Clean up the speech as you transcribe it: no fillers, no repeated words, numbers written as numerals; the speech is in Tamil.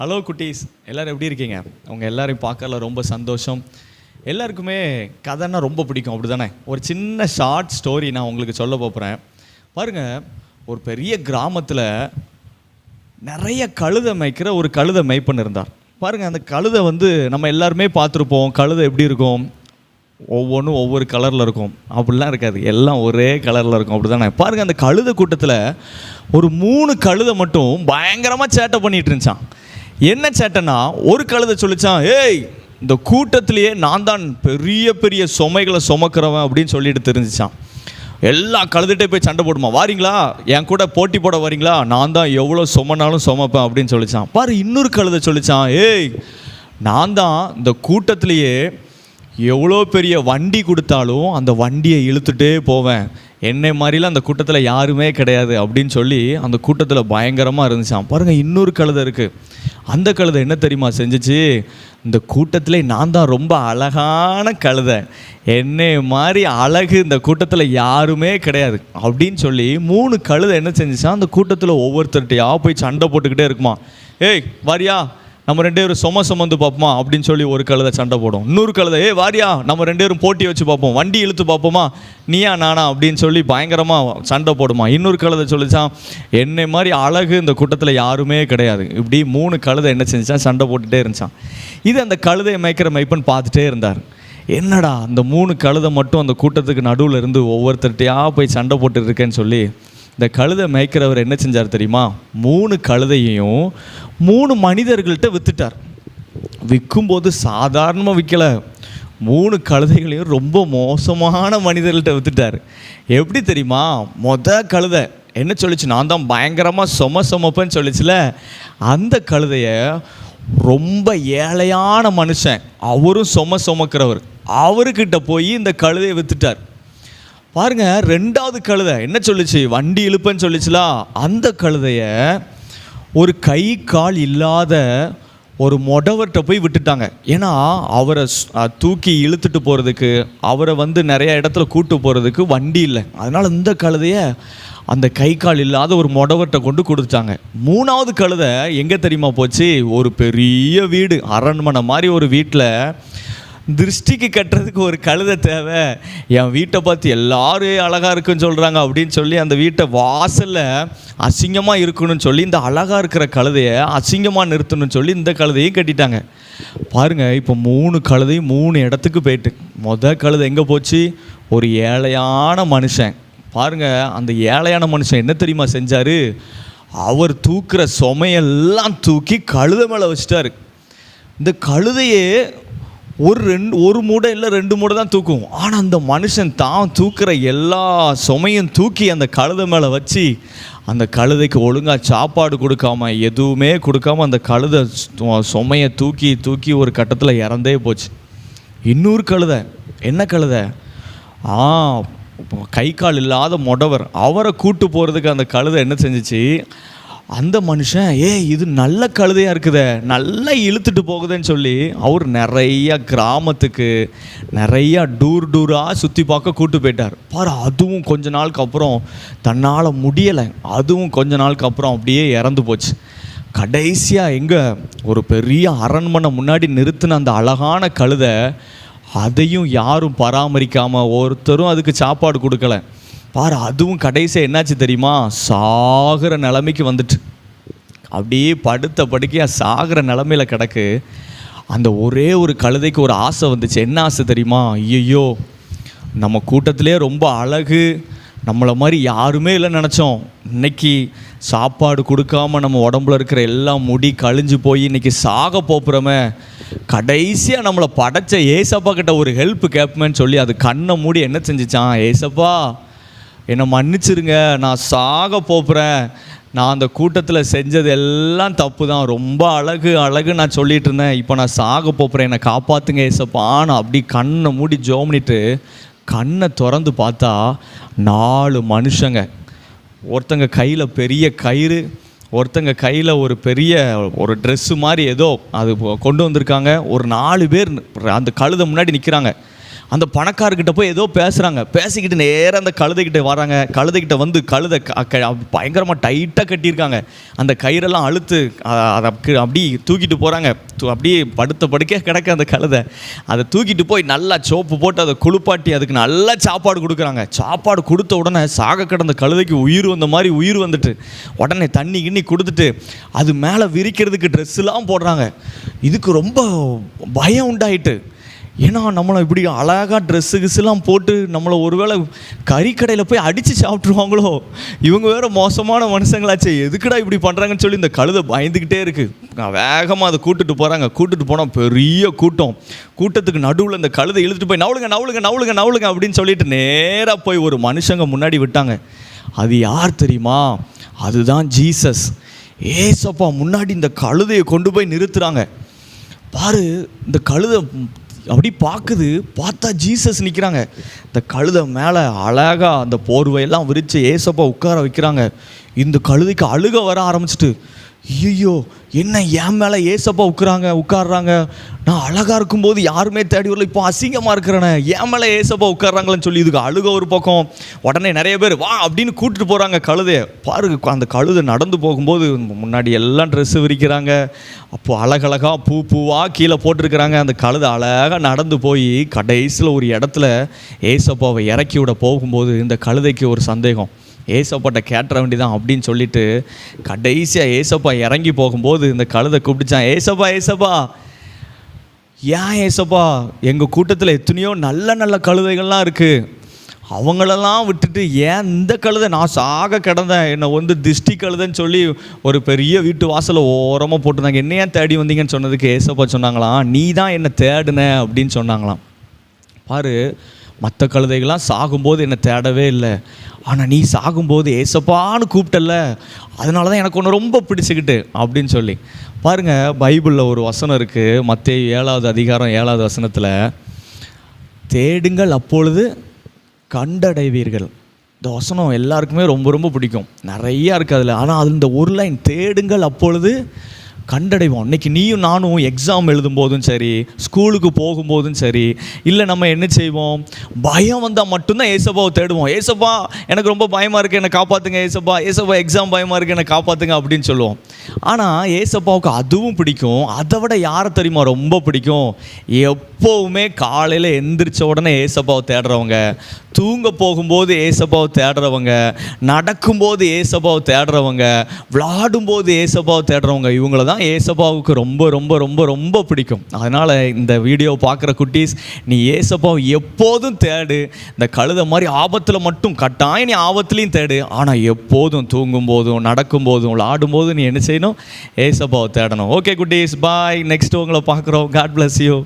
ஹலோ குட்டீஸ், எல்லோரும் எப்படி இருக்கீங்க? அவங்க எல்லாரையும் பார்க்கல ரொம்ப சந்தோஷம். எல்லாருக்குமே கதைன்னா ரொம்ப பிடிக்கும், அப்படி தானே? ஒரு சின்ன ஷார்ட் ஸ்டோரி நான் உங்களுக்கு சொல்ல போகிறேன். பாருங்கள், ஒரு பெரிய கிராமத்தில் நிறைய கழுதை மேய்க்கிற ஒரு கழுதை மேய்ப்பன் இருந்தார். பாருங்கள், அந்த கழுதை நம்ம எல்லாருமே பார்த்துருப்போம். கழுதை எப்படி இருக்கும்? ஒவ்வொன்றும் ஒவ்வொரு கலரில் இருக்கும். அப்படிலாம் இருக்காது, எல்லாம் ஒரே கலரில் இருக்கும், அப்படி தானே? பாருங்கள், அந்த கழுதை கூட்டத்தில் ஒரு 3 கழுதை மட்டும் பயங்கரமாக சேட்டை பண்ணிகிட்டு இருந்துச்சான். என்ன சேட்டைன்னா, ஒரு கழுதை சொல்லிச்சான், ஏய், இந்த கூட்டத்திலேயே நான் தான் பெரிய பெரிய சுமைகளை சுமக்கிறவன் அப்படின்னு சொல்லிட்டு தெரிஞ்சிச்சான். எல்லா கழுதுகிட்டே போய் சண்டை போடுமா, வாரீங்களா, என் கூட போட்டி போட வரீங்களா, நான் தான் எவ்வளோ சுமனாலும் சுமப்பேன் அப்படின்னு சொல்லிச்சான். பாரு, இன்னொரு கழுதை சொல்லிச்சான், ஏய், நான் தான் இந்த கூட்டத்திலேயே எவ்வளோ பெரிய வண்டி கொடுத்தாலும் அந்த வண்டியை இழுத்துட்டே போவேன், என்னை மாதிரிலாம் அந்த கூட்டத்தில் யாருமே கிடையாது அப்படின்னு சொல்லி அந்த கூட்டத்தில் பயங்கரமாக இருந்துச்சான். பாருங்கள், இன்னொரு கழுதை இருக்குது. அந்த கழுதை என்ன தெரியுமா செஞ்சிச்சு? இந்த கூட்டத்திலே நான் தான் ரொம்ப அழகான கழுதை, என்னை மாதிரி அழகு இந்த கூட்டத்தில் யாருமே கிடையாது அப்படின்னு சொல்லி 3 கழுதை என்ன செஞ்சிச்சா, அந்த கூட்டத்தில் ஒவ்வொருத்தர்கிட்டையா போய் சண்டை போட்டுக்கிட்டே இருக்குமா. ஏய் வாரியா, நம்ம 2 பேரும் சுமந்து பார்ப்போமா அப்படின்னு சொல்லி ஒரு கழுதை சண்டை போடும். இன்னொரு கழுதை, ஏய் வாரியா, நம்ம 2 பேரும் போட்டி வச்சு பார்ப்போம், வண்டி இழுத்து பார்ப்போமா, நீயா நானா அப்படின்னு சொல்லி பயங்கரமாக சண்டை போடுமா. இன்னொரு கழுதை சொல்லிச்சான், என்னை மாதிரி அழகு இந்த கூட்டத்தில் யாருமே கிடையாது. இப்படி 3 கழுதை என்ன செஞ்சான், சண்டை போட்டுகிட்டே இருந்துச்சான். இது அந்த கழுதையை மேய்க்கிற மேய்ப்பன் பார்த்துட்டே இருந்தார். என்னடா அந்த 3 கழுதை மட்டும் அந்த கூட்டத்துக்கு நடுவில் இருந்து ஒவ்வொருத்தர்கிட்டையா போய் சண்டை போட்டு இருக்கேன்னு சொல்லி இந்த கழுதை மேய்க்கிறவர் என்ன செஞ்சார் தெரியுமா? 3 கழுதையையும் 3 மனிதர்கள்ட்ட விற்றுட்டார். விற்கும்போது சாதாரணமாக விற்கலை, 3 கழுதைகளையும் ரொம்ப மோசமான மனிதர்கள்ட்ட விற்றுட்டார். எப்படி தெரியுமா? கழுதை என்ன சொல்லிச்சு, நான் தான் பயங்கரமாக சுமப்பேன்னு சொல்லிச்சுல, அந்த கழுதையை ரொம்ப ஏழையான மனுஷன், அவரும் சுமக்கிறவர், அவர்கிட்ட போய் இந்த கழுதையை விற்றுட்டார். பாருங்க, 2வது கழுதை என்ன சொல்லிச்சு, வண்டி இழுப்பேன்னு சொல்லிச்சுலா, அந்த கழுதைய ஒரு கை கால் இல்லாத ஒரு மொடவர்கிட்ட போய் விட்டுட்டாங்க. ஏன்னா அவரை தூக்கி இழுத்துட்டு போகிறதுக்கு, அவரை நிறைய இடத்துல கூட்டு போகிறதுக்கு வண்டி இல்லை. அதனால் இந்த கழுதைய அந்த கை கால் இல்லாத ஒரு மொடவர்கிட்ட கொண்டு கொடுத்துட்டாங்க. 3வது கழுதை எங்கே தெரியுமா போச்சு? ஒரு பெரிய வீடு, அரண்மனை மாதிரி ஒரு வீட்டில் திருஷ்டிக்கு கட்டுறதுக்கு ஒரு கழுதை தேவை, என் வீட்டை பார்த்து எல்லாரும் அழகாக இருக்குன்னு சொல்கிறாங்க அப்படின்னு சொல்லி அந்த வீட்டை வாசலில் அசிங்கமாக இருக்கணும்னு சொல்லி இந்த அழகாக இருக்கிற கழுதையை அசிங்கமாக நிறுத்தணும்னு சொல்லி இந்த கழுதையும் கட்டிட்டாங்க. பாருங்கள், இப்போ 3 கழுதையும் 3 இடத்துக்கு போயிட்டு. கழுதை எங்கே போச்சு? ஒரு ஏழையான மனுஷன். பாருங்கள், அந்த ஏழையான மனுஷன் என்ன தெரியுமா செஞ்சார்? அவர் தூக்குற சுமையெல்லாம் தூக்கி கழுதை மேலே வச்சிட்டாரு. இந்த கழுதையே ஒரு மூடை இல்லை 2 மூடை தான் தூக்கும். ஆனால் அந்த மனுஷன் தான் தூக்குற எல்லா சுமையும் தூக்கி அந்த கழுதை மேலே வச்சு அந்த கழுதைக்கு ஒழுங்காக சாப்பாடு கொடுக்காம, எதுவுமே கொடுக்காம அந்த கழுதை சுமையை தூக்கி ஒரு கட்டத்தில் இறந்தே போச்சு. இன்னொரு கழுதை, என்ன கழுதை? கை கால் இல்லாத மொடவர், அவரை கூட்டு போகிறதுக்கு அந்த கழுதை என்ன செஞ்சிச்சு, அந்த மனுஷன், இது நல்ல கழுதையாக இருக்குதே, நல்லா இழுத்துட்டு போகுதுன்னு சொல்லி அவர் நிறையா கிராமத்துக்கு நிறையா டூராக சுற்றி பார்க்க கூட்டு போயிட்டார். பாரு, அதுவும் கொஞ்ச நாளுக்கு அப்புறம் தன்னால் முடியலை, அதுவும் கொஞ்ச நாளுக்கு அப்புறம் அப்படியே இறந்து போச்சு. கடைசியாக எங்கே ஒரு பெரிய அரண்மனை முன்னாடி நிறுத்தின அந்த அழகான கழுதை, அதையும் யாரும் பராமரிக்காமல், ஒருத்தரும் அதுக்கு சாப்பாடு கொடுக்கல. பாரு, அதுவும் கடைசியாக என்னாச்சு தெரியுமா? சாகிற நிலைமைக்கு வந்துட்டு, அப்படியே படுத்த படுக்கையாக சாகிற நிலமையில் கிடக்கு. அந்த ஒரே ஒரு கழுதைக்கு ஒரு ஆசை வந்துச்சு. என்ன ஆசை தெரியுமா? ஐயோ, நம்ம கூட்டத்திலே ரொம்ப அழகு, நம்மளை மாதிரி யாருமே இல்லைன்னு நினச்சோம், இன்னைக்கு சாப்பாடு கொடுக்காம நம்ம உடம்புல இருக்கிற எல்லாம் முடி கழிஞ்சு போய் இன்றைக்கி சாக போப்புறமே, கடைசியாக நம்மளை படைச்ச ஏசப்பா கிட்ட ஒரு ஹெல்ப் கேட்பேன்னு சொல்லி அது கண்ணை மூடி என்ன செஞ்சிச்சான், ஏசப்பா என்னை மன்னிச்சிருங்க, நான் சாக போப்புறேன், நான் அந்த கூட்டத்தில் செஞ்சது எல்லாம் தப்பு தான், ரொம்ப அழகு நான் சொல்லிட்டு இருந்தேன், இப்போ நான் சாக போப்புறேன், என்னை காப்பாற்றுங்க ஏசப்பான்னு அப்படி கண்ணை மூடி ஜோம்னிட்டு கண்ணை திறந்து பார்த்தா 4 மனுஷங்க, ஒருத்தங்க கையில் பெரிய கயிறு, ஒருத்தங்க கையில் ஒரு பெரிய ஒரு ட்ரெஸ்ஸு மாதிரி ஏதோ அது கொண்டு வந்திருக்காங்க. ஒரு 4 பேர் அந்த கழுதை முன்னாடி நிற்கிறாங்க. அந்த பணக்காரர்கிட்ட போய் ஏதோ பேசுகிறாங்க, பேசிக்கிட்டு நேராக அந்த கழுதைக்கிட்ட வராங்க. கழுதைக்கிட்ட வந்து கழுதை பயங்கரமாக டைட்டாக கட்டியிருக்காங்க. அந்த கயிறெல்லாம் அழுத்து அதை அப்படி தூக்கிட்டு போகிறாங்க. அப்படியே படுத்த படுக்கையாக கிடக்க அந்த கழுதை. அதை தூக்கிட்டு போய் நல்லா சோப்பு போட்டு அதை குளிப்பாட்டி அதுக்கு நல்லா சாப்பாடு கொடுக்குறாங்க. சாப்பாடு கொடுத்த உடனே சாக கிடந்த கழுதைக்கு உயிர் வந்த மாதிரி உயிர் வந்துட்டு உடனே தண்ணி கிண்ணி கொடுத்துட்டு அது மேலே விரிக்கிறதுக்கு ட்ரெஸ்ஸெலாம் போடுறாங்க. இதுக்கு ரொம்ப பயம் உண்டாயிட்டு. ஏன்னா நம்மளை இப்படி அழகாக ட்ரெஸ்ஸு கிஸ்ஸெல்லாம் போட்டு நம்மளை ஒருவேளை கறிக்கடையில் போய் அடித்து சாப்பிட்ருவாங்களோ, இவங்க வேறு மோசமான மனுஷங்களாச்சே, எதுக்குடா இப்படி பண்ணுறாங்கன்னு சொல்லி இந்த கழுதை பயந்துக்கிட்டே இருக்குது. வேகமாக அதை கூட்டிகிட்டு போகிறாங்க. கூட்டிகிட்டு போனால் பெரிய கூட்டத்துக்கு நடுவில் இந்த கழுதை இழுத்துட்டு போய் நவுளுங்க நவுளுங்க நவுளுங்க நவுளுங்க அப்படின்னு சொல்லிட்டு நேராக போய் ஒரு மனுஷங்க முன்னாடி விட்டாங்க. அது யார் தெரியுமா? அதுதான் ஜீசஸ். ஏசப்பா முன்னாடி இந்த கழுதையை கொண்டு போய் நிறுத்துகிறாங்க. பாரு, இந்த கழுதை அப்படி பார்க்குது. பார்த்தா ஜீசஸ் நிற்கிறாங்க. இந்த கழுதை மேலே அழகாக அந்த போர்வையெல்லாம் விரித்து ஏசப்பா உட்கார வைக்கிறாங்க. இந்த கழுதைக்கு அழுக வர ஆரம்பிச்சிட்டு, ஐயோ என்ன என் மேலே ஏசப்பா உட்காடுறாங்க, நான் அழகாக இருக்கும்போது யாருமே தேடி வரல, இப்போ அசிங்கமாக இருக்கிறேனே, என் மேலே ஏசப்பா உட்காடுறாங்களேன்னு சொல்லி இதுக்கு அழுக ஒரு பக்கம். உடனே நிறைய பேர் வா அப்படின்னு கூப்பிட்டு போகிறாங்க கழுதையை. பாருங்க, அந்த கழுதை நடந்து போகும்போது முன்னாடி எல்லாம் ட்ரெஸ்ஸு விரிக்கிறாங்க. அப்போது அழகழகாக பூவாக கீழே போட்டிருக்கிறாங்க. அந்த கழுதை அழகாக நடந்து போய் கடைசியில் ஒரு இடத்துல ஏசப்பாவை இறக்கி விட போகும்போது இந்த கழுதைக்கு ஒரு சந்தேகம், ஏசப்பாட்ட கேட்டுற வேண்டிதான் அப்படின்னு சொல்லிட்டு கடைசியாக ஏசப்பா இறங்கி போகும்போது இந்த கழுதை கூப்பிட்டுச்சான், ஏசப்பா ஏன் ஏசப்பா, எங்கள் கூட்டத்தில் எத்தனையோ நல்ல நல்ல கழுதைகள்லாம் இருக்குது, அவங்களெல்லாம் விட்டுட்டு ஏன் இந்த கழுதை, நான் சாக கிடந்தேன், என்னை வந்து திஷ்டி கழுதைன்னு சொல்லி ஒரு பெரிய வீட்டு வாசலை ஓரமாக போட்டுருந்தாங்க, என்ன ஏன் தேடி வந்தீங்கன்னு சொன்னதுக்கு ஏசப்பா சொன்னாங்களாம், நீ தான் என்னை தேடுன அப்படின்னு சொன்னாங்களாம். பாரு, மற்ற கழுதைகள்லாம் சாகும்போது என்னை தேடவே இல்லை, ஆனால் நீ சாகும்போது ஏசப்பான்னு கூப்பிட்டல, அதனால தான் எனக்கு ஒன்று ரொம்ப பிடிச்சிக்கிட்டு அப்படின்னு சொல்லி. பாருங்கள், பைபிளில் ஒரு வசனம் இருக்குது, மத்தேயு 7வது அதிகாரம் 7வது வசனத்தில், தேடுங்கள் அப்பொழுது கண்டடைவீர்கள். இந்த வசனம் எல்லாருக்குமே ரொம்ப ரொம்ப பிடிக்கும், நிறையா இருக்குது அதில். ஆனால் அது இந்த ஒரு லைன், தேடுங்கள் அப்பொழுது கண்டடைவோம். இன்றைக்கி நீயும் நானும் எக்ஸாம் எழுதும் போதும் சரி, ஸ்கூலுக்கு போகும்போதும் சரி, இல்லை நம்ம என்ன செய்வோம், பயம் வந்தால் மட்டும்தான் ஏசப்பாவை தேடுவோம். ஏசப்பா எனக்கு ரொம்ப பயமாக இருக்குது, என்னை காப்பாற்றுங்க, ஏசப்பா எக்ஸாம் பயமாக இருக்குது, என்னை காப்பாற்றுங்க அப்படின்னு சொல்லுவோம். ஆனால் ஏசப்பாவுக்கு அதுவும் பிடிக்கும். அதை விட யாரை தெரியுமா ரொம்ப பிடிக்கும்? எப்போவுமே காலையில் எந்திரிச்ச உடனே ஏசப்பாவை தேடுறவங்க, தூங்க போகும்போது ஏசப்பாவை தேடுறவங்க, நடக்கும்போது ஏசப்பாவை தேடுறவங்க, விளாடும்போது ஏசப்பாவை தேடுறவங்க, இவங்கள தான் ஏசப்பாவுக்கு ரொம்ப ரொம்ப ரொம்ப ரொம்ப பிடிக்கும். அதனால் இந்த வீடியோ பார்க்குற குட்டீஸ், நீ ஏசப்பாவை எப்போதும் தேடு. இந்த கழுதை மாதிரி ஆபத்தில் மட்டும் கட்டாயம் நீ ஆபத்துலேயும் தேடு, ஆனால் எப்போதும் தூங்கும் போதும் நடக்கும் போதும் விளாடும்போதும் நீ என்ன செய்யணும், ஏசப்பாவை தேடணும். ஓகே குட்டீஸ், பாய். நெக்ஸ்ட் உங்களை பார்க்குறோம். God bless you.